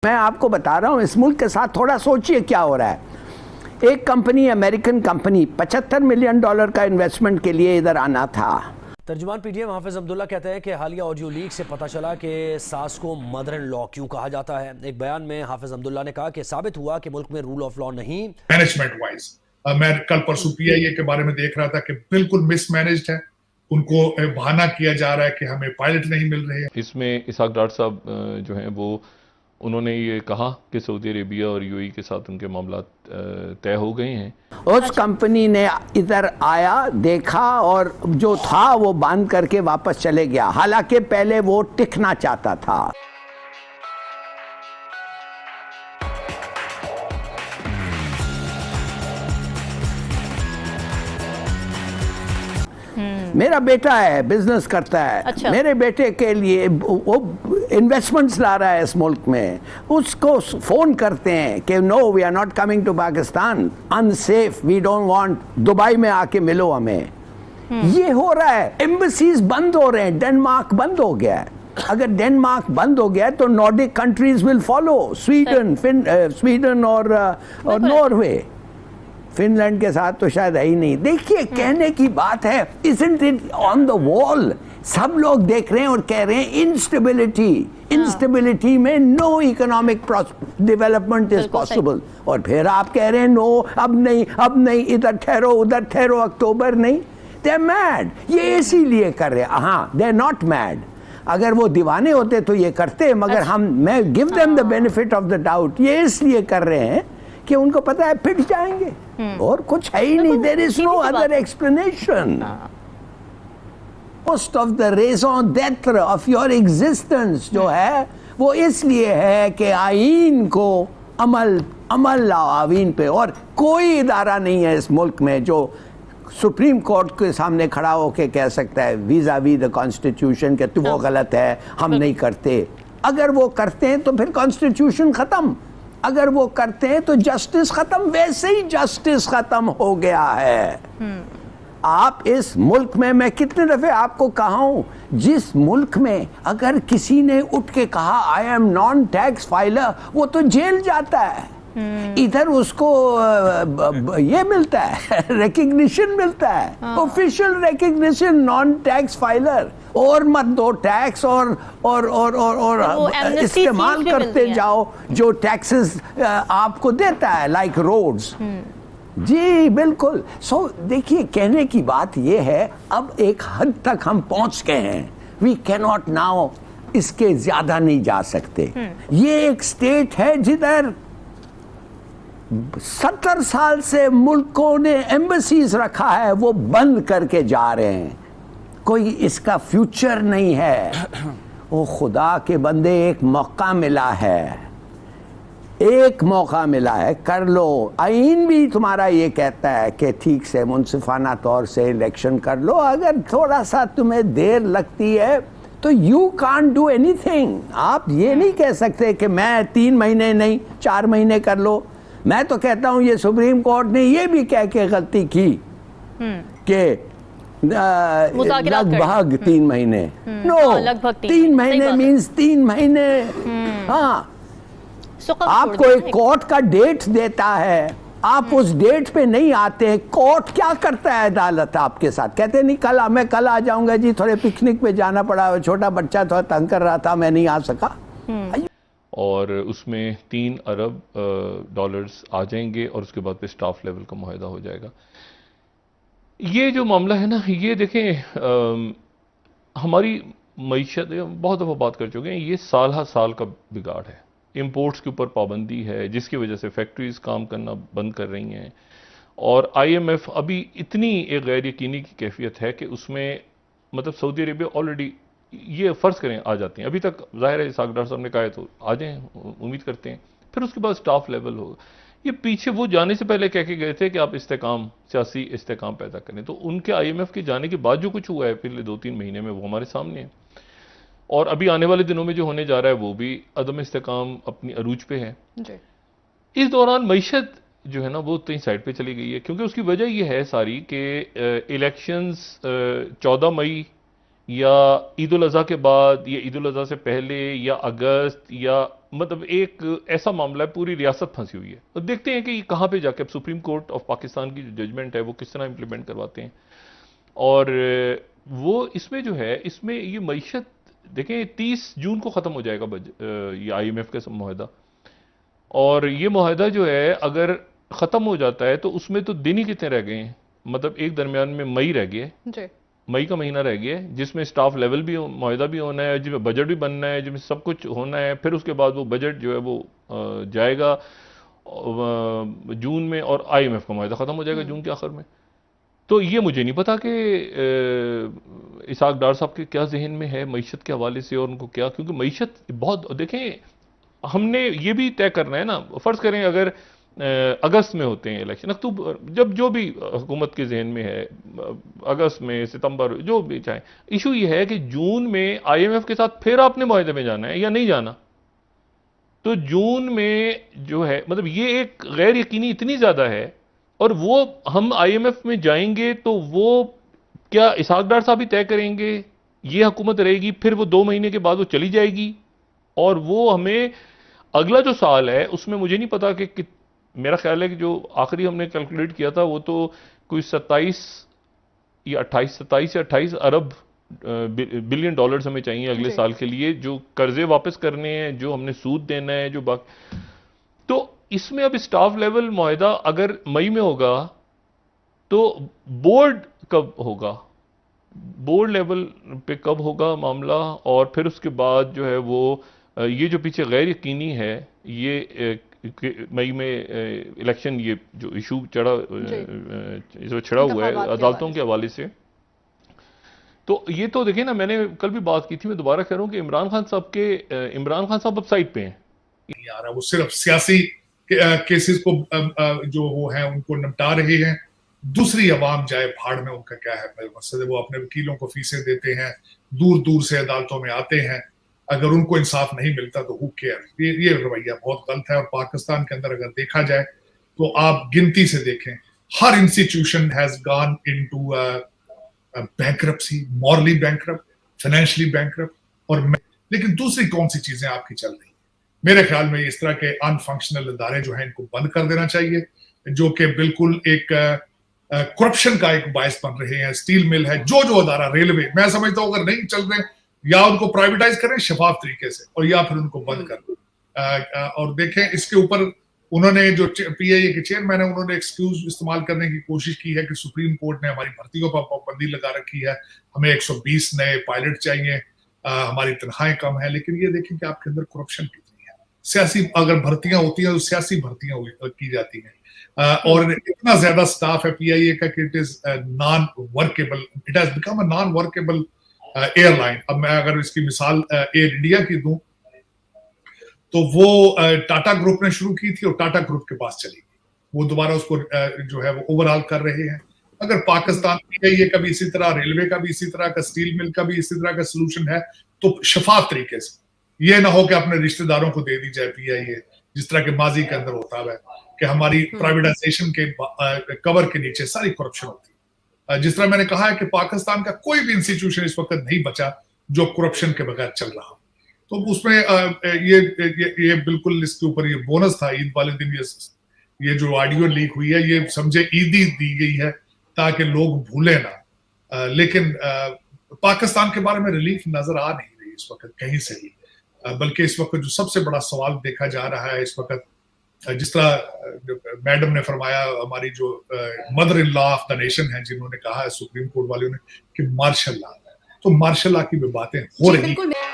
मैं आपको बता रहा हूं, इस मुल्क के साथ थोड़ा सोचिए क्या हो रहा है। एक कंपनी, अमेरिकन कंपनी, $75 मिलियन का इन्वेस्टमेंट के लिए इधर आना था। तर्जुमान पीटीएम हाफिज अब्दुल्ला कहते हैं कि हालिया ऑडियो लीक से पता चला कि सास को मदर इन लॉ क्यों कहा जाता है। एक बयान में हाफिज अब्दुल्ला ने कहा कि साबित हुआ कि मुल्क में रूल ऑफ लॉ नहीं। मैनेजमेंट वाइज मैं कल परसों पीआईए के बारे में देख रहा था कि बिल्कुल मिसमैनेज्ड है। उनको बहाना किया जा रहा है कि हमें पायलट नहीं मिल रहे हैं। इसमें इसहाक डार साहब जो हैं वो उन्होंने ये कहा कि सऊदी अरेबिया और यूएई के साथ उनके मामला तय हो गए हैं। उस कंपनी ने इधर आया, देखा और जो था वो बंद करके वापस चले गया, हालांकि पहले वो टिकना चाहता था। मेरा बेटा है, बिजनेस करता है। अच्छा। मेरे बेटे के लिए वो इन्वेस्टमेंट्स ला रहा है इस मुल्क में, उसको फोन करते हैं कि no we are not coming to Pakistan, unsafe, we don't want, Dubai में आके मिलो हमें। ये हो रहा है। एम्बेसीज बंद हो रहे हैं, डेनमार्क बंद हो गया है। अगर डेनमार्क बंद हो गया तो Nordic countries will follow, Sweden और नॉर्वे। फिनलैंड के साथ तो शायद है ही नहीं। देखिए, कहने की बात है, isn't it on the wall? सब लोग देख रहे हैं और कह रहे हैं इंस्टेबिलिटी में no economic development is possible. और फिर आप कह रहे हैं नो, अब नहीं, इधर ठहरो उधर ठहरो, अक्टूबर नहीं। They are mad. ये इसीलिए कर रहे हैं। हाँ, दे आर नॉट मैड। अगर वो दीवाने होते तो ये करते, मगर मैं give them the benefit of the doubt. ये इसलिए कर रहे हैं कि उनको पता है पिट जाएंगे, और कुछ है ही नहीं। There is no other explanation. Most of the reason d'être of your existence जो है वो इसलिए है कि आईन को अमल लाओ आवीन पे। और कोई इदारा नहीं है इस मुल्क में जो सुप्रीम कोर्ट के सामने खड़ा होकर कह सकता है वीजा वी द कॉन्स्टिट्यूशन के तो वो गलत है, हम नहीं करते। अगर वो करते हैं तो फिर कॉन्स्टिट्यूशन खत्म, अगर वो करते हैं तो जस्टिस खत्म। वैसे ही जस्टिस खत्म हो गया है। आप इस मुल्क में, मैं कितने दफे आपको कहा हूं, जिस मुल्क में अगर किसी ने उठ के कहा I am non tax filer, वो तो जेल जाता है। इधर उसको ये मिलता है, रिकग्निशन मिलता है, official recognition, non tax filer. और मत दो टैक्स और इस्तेमाल करते जाओ जो टैक्सेस आपको देता है, लाइक रोड्स। जी बिल्कुल। सो देखिए, कहने की बात ये है, अब एक हद तक हम पहुंच गए हैं। वी कैन नॉट नाउ, इसके ज्यादा नहीं जा सकते। ये एक स्टेट है जिधर 70 साल से मुल्कों ने एम्बेसीज रखा है, वो बंद करके जा रहे हैं। कोई इसका फ्यूचर नहीं है। ओ खुदा के बंदे, एक मौका मिला है, एक मौका मिला है, कर लो। आईन भी तुम्हारा ये कहता है कि ठीक से मुनसिफाना तौर से इलेक्शन कर लो। अगर थोड़ा सा तुम्हें देर लगती है तो यू कांट डू एनीथिंग। आप ये नहीं कह सकते कि मैं 3 महीने नहीं 4 महीने कर लो। मैं तो कहता हूं ये सुप्रीम कोर्ट ने ये भी कह के गलती की कि लगभग 3 महीने। नो, 3 महीने मीन्स 3 महीने। हाँ, आपको एक कोर्ट का डेट देता है, आप उस डेट पे नहीं आते, कोर्ट क्या करता है? अदालत आपके साथ कहते नहीं मैं कल आ जाऊंगा जी, थोड़े पिकनिक पे जाना पड़ा, छोटा बच्चा थोड़ा तंग कर रहा था, मैं नहीं आ सका। और उसमें $3 अरब आ जाएंगे और उसके बाद पे स्टाफ लेवल का मुआहदा हो जाएगा। ये जो मामला है ना, ये देखें, हमारी मईशत, बहुत दफ़ा बात कर चुके हैं, ये साल हर साल का बिगाड़ है। इंपोर्ट्स के ऊपर पाबंदी है जिसकी वजह से फैक्ट्रीज काम करना बंद कर रही हैं। और IMF अभी इतनी एक गैर यकीनी की कैफियत है कि उसमें मतलब सऊदी अरेबिया ऑलरेडी, ये फ़र्ज़ करें आ जाते हैं, अभी तक ज़ाहिर है इसहाक डार साहब ने कहा है तो आ जाएं, उम्मीद करते हैं। फिर उसके बाद स्टाफ लेवल होगा। ये पीछे वो जाने से पहले कह के गए थे कि आप इस्तेकाम, सियासी इस्तेकाम पैदा करें, तो उनके IMF के जाने के बाद जो कुछ हुआ है पिछले 2-3 महीने में, वो हमारे सामने है। और अभी आने वाले दिनों में जो होने जा रहा है वो भी अदम इस्तेकाम अपनी अरूज पे है। इस दौरान मईशत जो है ना वो कहीं साइड पे चली गई है, क्योंकि उसकी वजह ये है सारी कि इलेक्शंस 14 मई या ईद उल अज़हा के बाद या ईद उल अज़हा से पहले या अगस्त या मतलब एक ऐसा मामला है, पूरी रियासत फंसी हुई है। तो देखते हैं कि ये कहाँ पे जाके अब सुप्रीम कोर्ट ऑफ पाकिस्तान की जो जजमेंट है वो किस तरह इंप्लीमेंट करवाते हैं। और वो इसमें जो है, इसमें ये मईशत देखें 30 जून को ख़त्म हो जाएगा ये IMF का मुआहदा। और ये मुआहदा जो है अगर ख़त्म हो जाता है तो उसमें तो दिन ही कितने रह गए हैं, मतलब एक दरमियान में मई रह गया है, मई का महीना रह गया है, जिसमें स्टाफ लेवल भी मुआहदा भी होना है, जिसमें बजट भी बनना है, जिसमें सब कुछ होना है। फिर उसके बाद वो बजट जो है वो जाएगा जून में, और IMF का मुआहदा ख़त्म हो जाएगा जून के आखिर में। तो ये मुझे नहीं पता कि इसाक डार साहब के क्या जहन में है मईशत के हवाले से, और उनको क्या, क्योंकि मईशत बहुत, देखें हमने ये भी तय करना है ना, फ़र्ज़ करें अगर अगस्त में होते हैं इलेक्शन, अक्टूबर, जब जो भी हुकूमत के जहन में है, अगस्त में, सितंबर, जो भी चाहे, इशू ये है कि जून में IMF के साथ फिर आपने मुआहदे में जाना है या नहीं जाना। तो जून में जो है, मतलब ये एक गैर यकीनी इतनी ज़्यादा है, और वो हम IMF में जाएंगे तो वो क्या इसहाक डार साहब ही तय करेंगे, ये हुकूमत रहेगी, फिर वो 2 महीने के बाद वो चली जाएगी, और वो हमें अगला जो साल है उसमें मुझे नहीं पता कि मेरा ख्याल है कि जो आखिरी हमने कैलकुलेट किया था वो तो कोई 27 या 28 अरब बिलियन डॉलर्स हमें चाहिए अगले साल के लिए, जो कर्जे वापस करने हैं, जो हमने सूद देना है, जो बाकी। तो इसमें अब स्टाफ लेवल मुआहदा अगर मई में होगा तो बोर्ड कब होगा, बोर्ड लेवल पे कब होगा मामला, और फिर उसके बाद जो है वो ये जो पीछे गैर यकीनी है, ये मई में इलेक्शन, ये जो इशू जो छिड़ा हुआ है अदालतों के हवाले से, तो ये तो देखिए ना, मैंने कल भी बात की थी, मैं दोबारा कह रहा हूं कि इमरान खान साहब अब साइड पे हैं। नहीं आ रहा, वो सिर्फ सियासी केसेस को जो वो है उनको निपटा रहे हैं, दूसरी अवाम जाए भाड़ में, उनका क्या है मकसद है। वो अपने वकीलों को फीसें देते हैं, दूर दूर से अदालतों में आते हैं, अगर उनको इंसाफ नहीं मिलता तो हु केयर। ये रवैया बहुत गलत है। और पाकिस्तान के अंदर अगर देखा जाए तो आप गिनती से देखें, हर institution has gone into bankruptcy, morally bankrupt, financially bankrupt, और लेकिन दूसरी कौन सी चीजें आपकी चल रही? मेरे ख्याल में इस तरह के अनफंक्शनल इदारे जो हैं इनको बंद कर देना चाहिए, जो कि बिल्कुल एक करप्शन का एक बायस बन रहे हैं। स्टील मिल है, जो अदारा, रेलवे, मैं समझता हूं अगर नहीं चल रहे या उनको प्राइवेटाइज करें शफाफ तरीके से, और या फिर उनको बंद कर दें। और देखें इसके ऊपर उन्होंने जो PIA के चेयरमैन है, उन्होंने एक्सक्यूज इस्तेमाल करने की कोशिश की है कि सुप्रीम कोर्ट ने हमारी भर्तियों पर पाबंदी लगा रखी है, हमें 120 नए पायलट चाहिए, हमारी तनख्वाहें कम है। लेकिन ये देखें कि आपके अंदर करप्शन कितनी है। सियासी अगर भर्तियां होती हैं तो सियासी भर्तियां की जाती हैं, और इतना ज्यादा स्टाफ है PIA का कि it is non workable, it has become a non workable airline. अब मैं अगर इसकी मिसाल एयर इंडिया की दूं तो वो टाटा ग्रुप ने शुरू की थी और टाटा ग्रुप के पास चली गई, वो दोबारा उसको जो है वो ओवरऑल कर रहे हैं। अगर पाकिस्तान PIA का भी इसी तरह, रेलवे का भी इसी तरह का, स्टील मिल का भी इसी तरह का सोल्यूशन है, तो शफाफ तरीके से, ये ना हो कि अपने रिश्तेदारों को दे दी जाए PIA, जिस तरह के माजी के अंदर होता है कि हमारी प्राइवेटाइजेशन के कवर के नीचे सारी करप्शन होती है। जिस तरह मैंने कहा है कि पाकिस्तान का कोई भी इंस्टीट्यूशन इस वक्त नहीं बचा जो करप्शन के बगैर चल रहा, तो उसमें ये बिल्कुल इसके ऊपर ये बोनस था ईद वाले दिन। ये जो ऑडियो लीक हुई है, ये समझे ईदी दी गई है ताकि लोग भूले ना। लेकिन पाकिस्तान के बारे में रिलीफ नजर आ नहीं रही इस वक्त कहीं से ही, बल्कि इस वक्त जो सबसे बड़ा सवाल देखा जा रहा है इस वक्त, जिस तरह मैडम ने फरमाया, हमारी जो mother in law of the nation है, जिन्होंने कहा है सुप्रीम कोर्ट वालों ने कि मार्शल लॉ, तो मार्शल लॉ की भी बातें हो रही है।